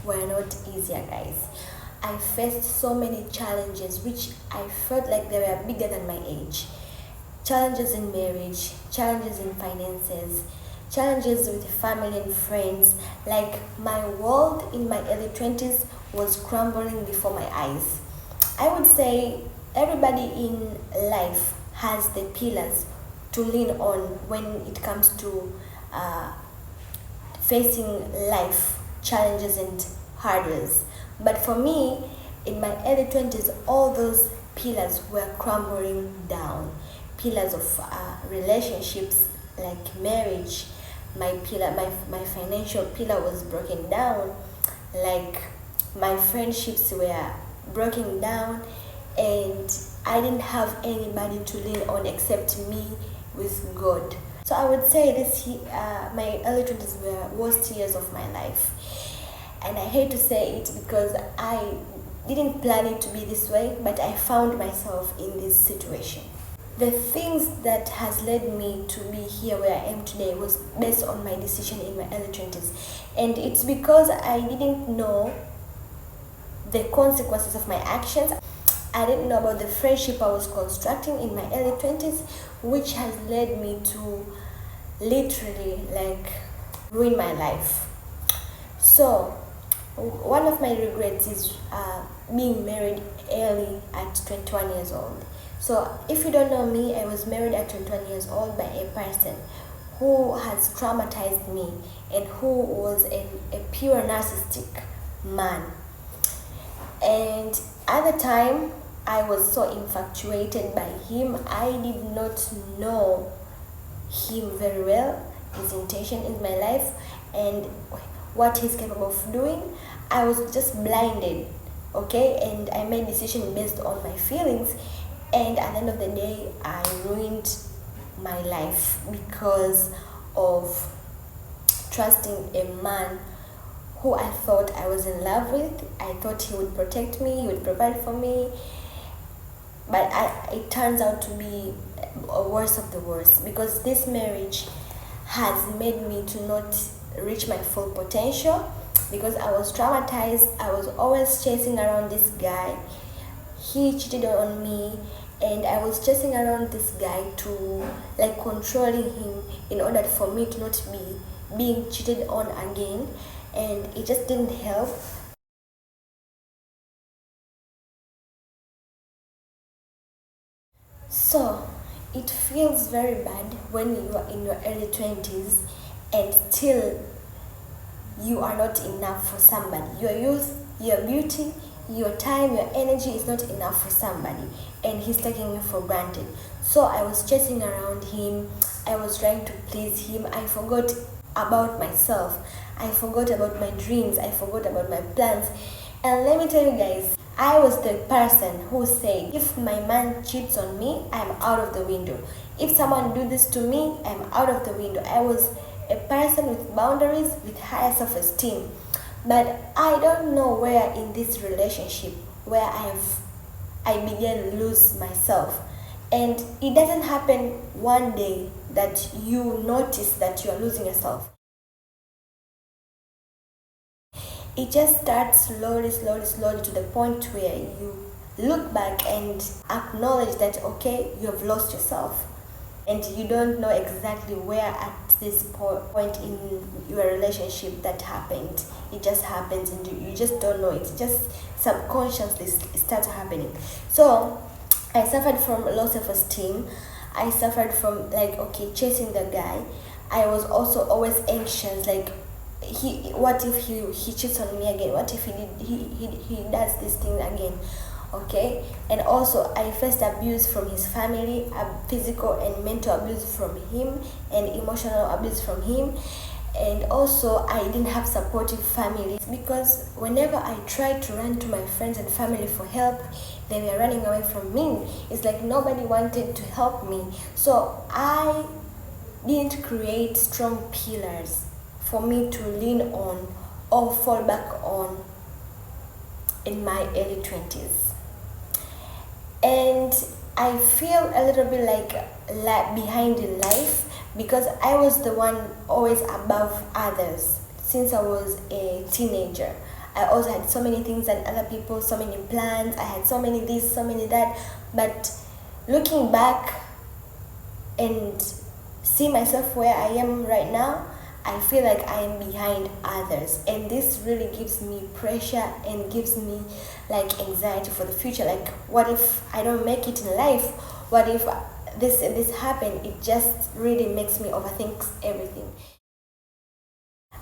were not easier, guys. I faced so many challenges which I felt like they were bigger than my age. Challenges in marriage, challenges in finances, challenges with family and friends. Like my world in my early 20s was crumbling before my eyes. I would say everybody in life has the pillars to lean on when it comes to facing life challenges and hurdles. But for me, in my early 20s, all those pillars were crumbling down. Pillars of relationships like marriage, my financial pillar was broken down, like my friendships were broken down, and I didn't have anybody to lean on except me with God. So I would say my early 20s were worst years of my life, and I hate to say it because I didn't plan it to be this way, but I found myself in this situation. The things that has led me to be here where I am today was based on my decision in my early 20s, and it's because I didn't know the consequences of my actions. I didn't know about the friendship I was constructing in my early 20s, which has led me to literally ruin my life. So one of my regrets is being married early at 21 years old. So if you don't know me, I was married at 21 years old by a person who has traumatized me and who was a pure narcissistic man. And at the time, I was so infatuated by him. I did not know him very well, his intention in my life, and what he's capable of doing. I was just blinded, okay? And I made decisions based on my feelings. And at the end of the day, I ruined my life because of trusting a man who I thought I was in love with. I thought he would protect me, he would provide for me. But it turns out to be a worst of the worst, because this marriage has made me to not reach my full potential because I was traumatized. I was always chasing around this guy. He cheated on me, and I was chasing around this guy to controlling him in order for me to not be being cheated on again, and it just didn't help. So it feels very bad when you are in your early 20s and still you are not enough for somebody. Your youth, your beauty, your time, your energy is not enough for somebody, and he's taking you for granted. So I was chasing around him, I was trying to please him. I forgot about myself, I forgot about my dreams, I forgot about my plans. And let me tell you guys, I was the person who said, if my man cheats on me, I'm out of the window. If someone do this to me, I'm out of the window. I was a person with boundaries, with high self-esteem. But I don't know where in this relationship where I began to lose myself. And it doesn't happen one day that you notice that you are losing yourself. It just starts slowly to the point where you look back and acknowledge that, okay, you have lost yourself. And you don't know exactly where at this point in your relationship that happened. It just happens and you just don't know. It just subconsciously starts happening. So I suffered from low self-esteem. I suffered from chasing the guy. I was also always anxious, what if he cheats on me again? What if he does this thing again? Okay. And also I faced abuse from his family, physical and mental abuse from him, and emotional abuse from him. And also I didn't have supportive family, because whenever I tried to run to my friends and family for help, they were running away from me. It's like nobody wanted to help me. So I didn't create strong pillars for me to lean on or fall back on in my early 20s. And I feel a little bit behind in life because I was the one always above others. Since I was a teenager, I also had so many things than other people, so many plans. I had so many this, so many that. But looking back and see myself where I am right now, I feel like I am behind others, and this really gives me pressure and gives me like anxiety for the future. Like, what if I don't make it in life? What if this happen? It just really makes me overthink everything.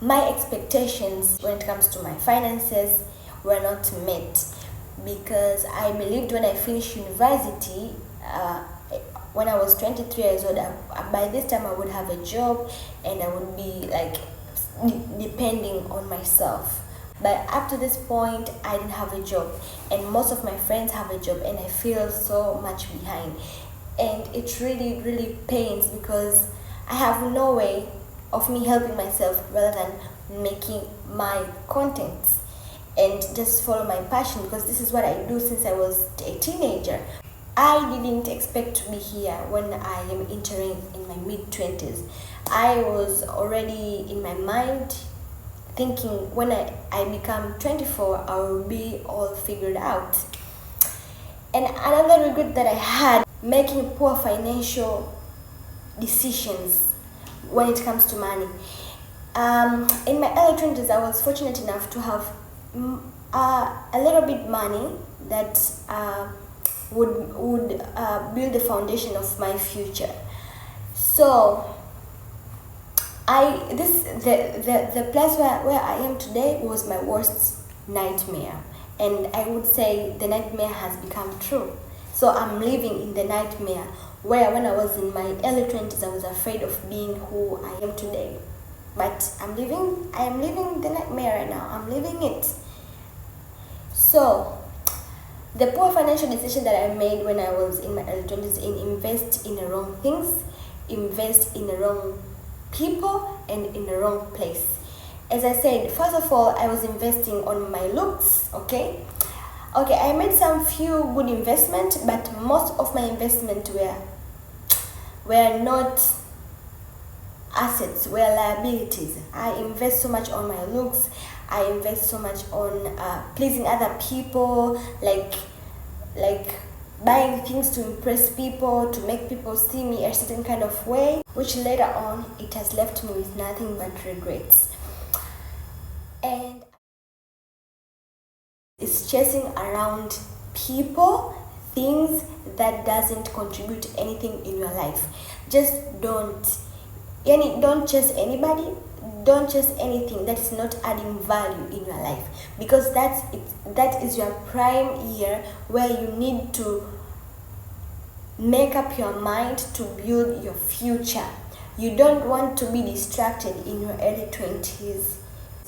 My expectations when it comes to my finances were not met, because I believed when I finished university, when I was 23 years old, by this time I would have a job and I would be like depending on myself. But up to this point, I didn't have a job, and most of my friends have a job, and I feel so much behind. And it really, really pains, because I have no way of me helping myself rather than making my contents and just follow my passion, because this is what I do since I was a teenager. I didn't expect to be here when I am entering in my mid-20s. I was already in my mind thinking when I become 24, I will be all figured out. And another regret that I had, making poor financial decisions when it comes to money. In my early 20s, I was fortunate enough to have a little bit money that would build the foundation of my future. So the place where I am today was my worst nightmare, and I would say the nightmare has become true. So I'm living in the nightmare, where when I was in my early 20s, I was afraid of being who I am today. But I am living the nightmare right now. I'm living it. So the poor financial decision that I made when I was in my early 20s, in invest in the wrong things, invest in the wrong people, and in the wrong place. As I said, first of all, I was investing on my looks, okay, I made some few good investment, but most of my investment were not assets, were liabilities. I invest so much on my looks, I invest so much on pleasing other people, like buying things to impress people, to make people see me a certain kind of way, which later on it has left me with nothing but regrets. And it's chasing around people, things that doesn't contribute anything in your life. Just don't chase anybody, don't chase anything that is not adding value in your life, because that is your prime year where you need to make up your mind to build your future. You don't want to be distracted in your early 20s,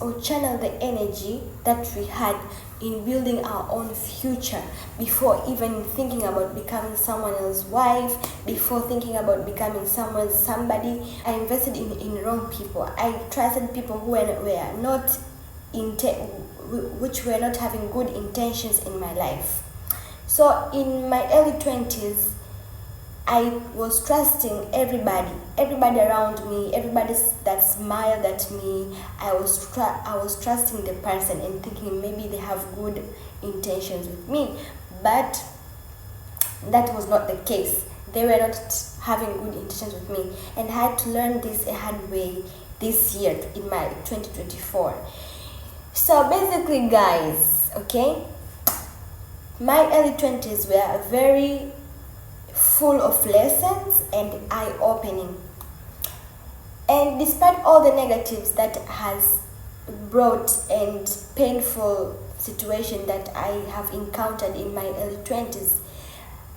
or channel the energy that we had in building our own future before even thinking about becoming someone else's wife, before thinking about becoming somebody. I invested in wrong people. I trusted people who were not which were not having good intentions in my life. So in my early 20s, I was trusting everybody around me, everybody that smiled at me. I was trusting the person and thinking maybe they have good intentions with me, but that was not the case. They were not having good intentions with me, and I had to learn this a hard way this year in my 2024. So basically, guys, okay, my early 20s were very full of lessons and eye-opening. And despite all the negatives that has brought and painful situation that I have encountered in my early 20s,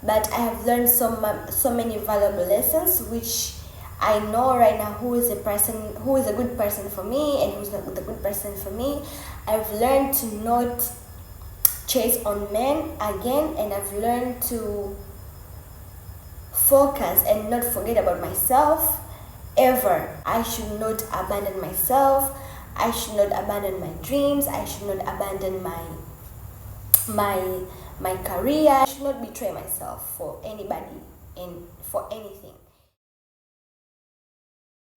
but I have learned so many valuable lessons, which I know right now who is a good person for me and who's not a good person for me. I've learned to not chase on men again, and I've learned to focus and not forget about myself ever. I should not abandon myself. I should not abandon my dreams. I should not abandon my career. I should not betray myself for anybody and for anything.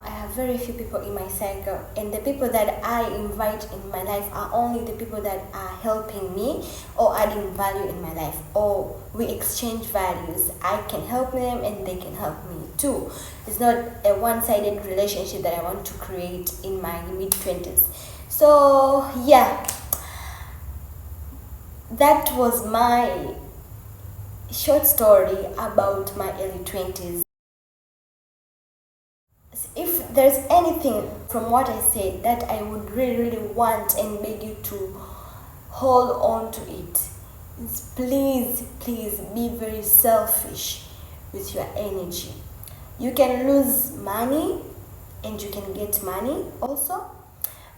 I have very few people in my circle, and the people that I invite in my life are only the people that are helping me or adding value in my life, or we exchange values. I can help them and they can help me too. It's not a one-sided relationship that I want to create in my mid-20s. So yeah, that was my short story about my early 20s. If there's anything from what I said that I would really want and beg you to hold on to it, is please be very selfish with your energy. You can lose money and you can get money also,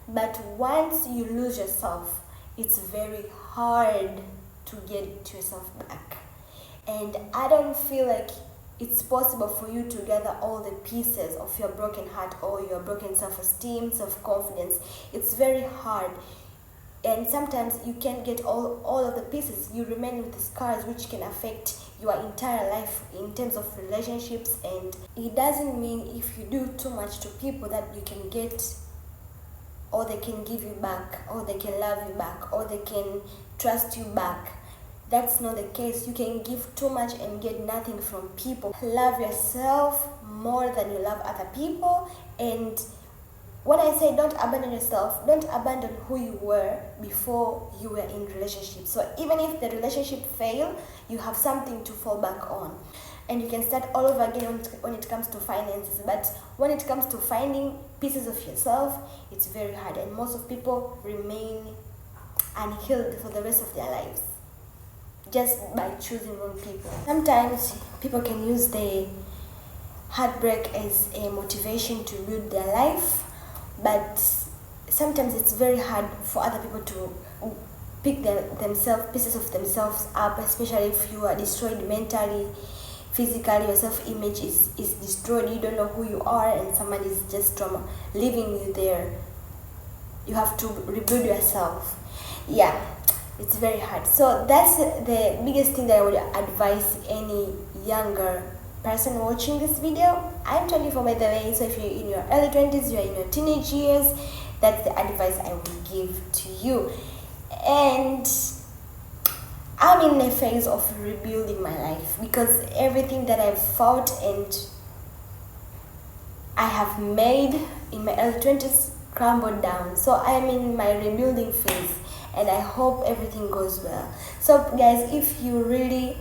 but once you lose yourself, it's very hard to get yourself back. And I don't feel like it's possible for you to gather all the pieces of your broken heart or your broken self-esteem, self-confidence. It's very hard. And sometimes you can't get all of the pieces. You remain with the scars, which can affect your entire life in terms of relationships. And it doesn't mean if you do too much to people that you can get, or they can give you back, or they can love you back, or they can trust you back. That's not the case. You can give too much and get nothing from people. Love yourself more than you love other people. And when I say don't abandon yourself, don't abandon who you were before you were in relationship. So even if the relationship failed, you have something to fall back on. And you can start all over again when it comes to finances. But when it comes to finding pieces of yourself, it's very hard. And most of people remain unhealed for the rest of their lives, just by choosing wrong people. Sometimes people can use the heartbreak as a motivation to build their life, but sometimes it's very hard for other people to pick themselves, pieces of themselves up, especially if you are destroyed mentally, physically, your self-image is destroyed, you don't know who you are, and someone is just leaving you there. You have to rebuild yourself. Yeah, it's very hard. So that's the biggest thing that I would advise any younger person watching this video. I'm 24 by the way, so if you're in your early 20s, you're in your teenage years, that's the advice I would give to you. And I'm in a phase of rebuilding my life, because everything that I've fought and I have made in my early 20s crumbled down. So I'm in my rebuilding phase, and I hope everything goes well. So guys, if you really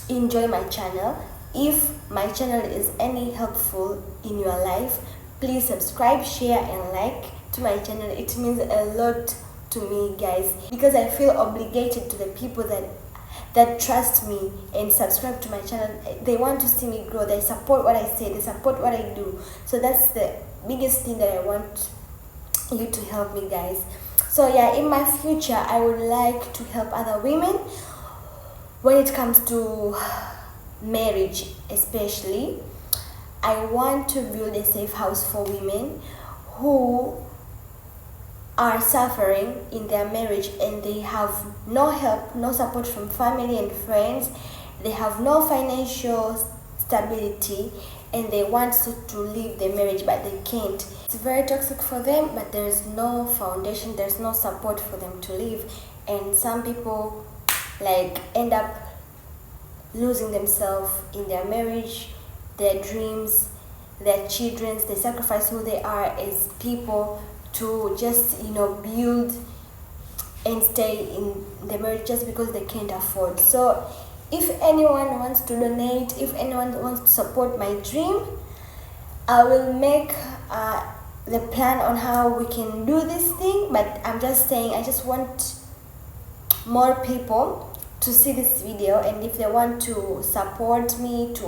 enjoy my channel, if my channel is any helpful in your life, please subscribe, share and like to my channel. It means a lot to me, guys, because I feel obligated to the people that trust me and subscribe to my channel. They want to see me grow, they support what I say, they support what I do. So that's the biggest thing that I want you to help me, guys. So yeah, in my future I would like to help other women when it comes to marriage. Especially, I want to build a safe house for women who are suffering in their marriage and they have no help, no support from family and friends. They have no financial stability and they want to leave their marriage but they can't. It's very toxic for them, but there's no foundation, there's no support for them to leave. And some people like end up losing themselves in their marriage, their dreams, their children. They sacrifice who they are as people to just build and stay in the marriage just because they can't afford. So if anyone wants to donate, if anyone wants to support my dream, I will make the plan on how we can do this thing. But I'm just saying, I just want more people to see this video, and if they want to support me to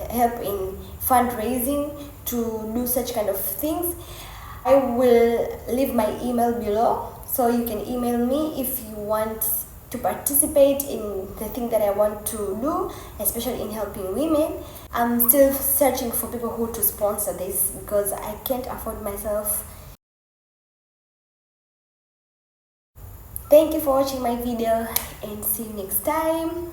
help in fundraising to do such kind of things, I will leave my email below, so you can email me if you want to participate in the thing that I want to do, especially in helping women. I'm still searching for people who to sponsor this because I can't afford myself. Thank you for watching my video and see you next time.